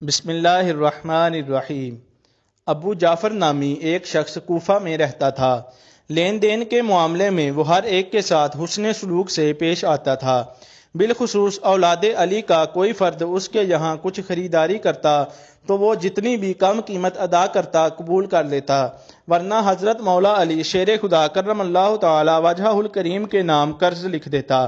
بسم اللہ الرحمن الرحیم۔ ابو جعفر نامی ایک شخص کوفہ میں رہتا تھا۔ لین دین کے معاملے میں وہ ہر ایک کے ساتھ حسن سلوک سے پیش آتا تھا۔ بالخصوص اولاد علی کا کوئی فرد اس کے یہاں کچھ خریداری کرتا تو وہ جتنی بھی کم قیمت ادا کرتا قبول کر لیتا، ورنہ حضرت مولا علی شیر خدا کرم اللہ تعالی وجہہ الکریم کے نام قرض لکھ دیتا۔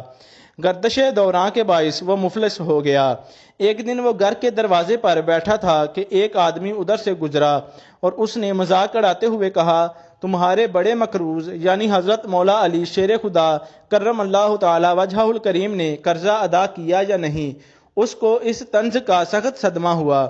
گردش دوران کے باعث وہ مفلس ہو گیا۔ ایک دن وہ گھر کے دروازے پر بیٹھا تھا کہ ایک آدمی ادھر سے گزرا اور اس نے مذاق اڑاتے ہوئے کہا، تمہارے بڑے مقروض یعنی حضرت مولا علی شیر خدا کرم اللہ تعالی وجہہ الکریم نے قرضہ ادا کیا یا نہیں؟ اس کو اس طنز کا سخت صدمہ ہوا۔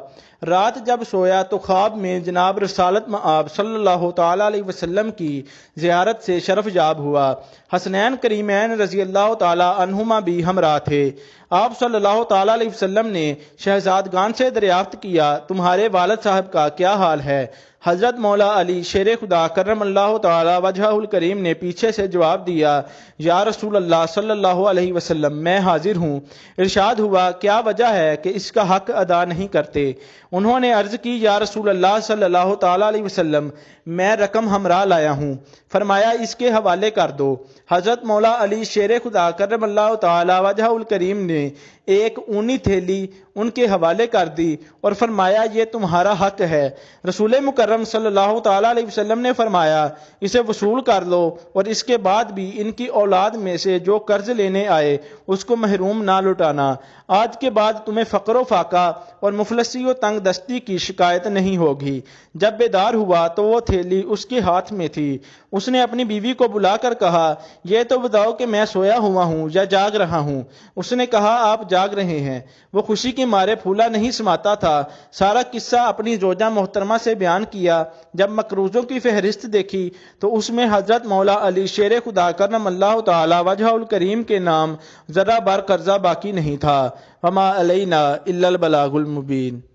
رات جب سویا تو خواب میں جناب رسالت مآب صلی اللہ تعالی علیہ وسلم کی زیارت سے شرف یاب ہوا۔ حسنین کریمین رضی اللہ تعالی عنہما بھی ہمراہ تھے۔ آپ صلی اللہ تعالی علیہ وسلم نے شہزادگان سے دریافت کیا، تمہارے والد صاحب کا کیا حال ہے؟ حضرت مولا علی شیر خدا کرم اللہ تعالی وجہہ الکریم نے پیچھے سے جواب دیا، یا رسول اللہ صلی اللہ علیہ وسلم، میں حاضر ہوں۔ ارشاد ہوا، کیا وجہ ہے کہ اس کا حق ادا نہیں کرتے؟ انہوں نے عرض کی، یا رسول اللہ صلی اللہ تعالی علیہ وسلم، میں رقم ہمراہ لایا ہوں۔ فرمایا، اس کے حوالے کر دو۔ حضرت مولا علی شیر خدا کرم اللہ تعالی وجہہ الکریم نے ایک اونی تھیلی ان کے حوالے کر دی اور فرمایا، یہ تمہارا حق ہے۔ رسول مکرم صلی اللہ تعالی علیہ وسلم نے فرمایا، اسے وصول کر لو اور اس کے بعد بھی ان کی اولاد میں سے جو قرض لینے آئے اس کو محروم نہ لٹانا۔ آج کے بعد تمہیں فقر و فاقہ اور مفلسی و تنگ دستی کی شکایت نہیں ہوگی۔ جب بیدار ہوا تو وہ تھیلی اس کے ہاتھ میں تھی۔ اس نے اپنی بیوی کو بلا کر کہا، یہ تو بتاؤ کہ میں سویا ہوا ہوں یا جاگ رہا ہوں؟ اس نے کہا، آپ جاگ رہے ہیں۔ وہ خوشی کے مارے پھولا نہیں سماتا تھا۔ سارا قصہ اپنی زوجہ محترمہ سے بیان کیا۔ جب مقروضوں کی فہرست دیکھی تو اس میں حضرت مولا علی شیر خدا کرم اللہ تعالی وجہہ الکریم کے نام ذرہ بر قرضہ باقی نہیں تھا۔ وما علینا الا البلاغ المبین۔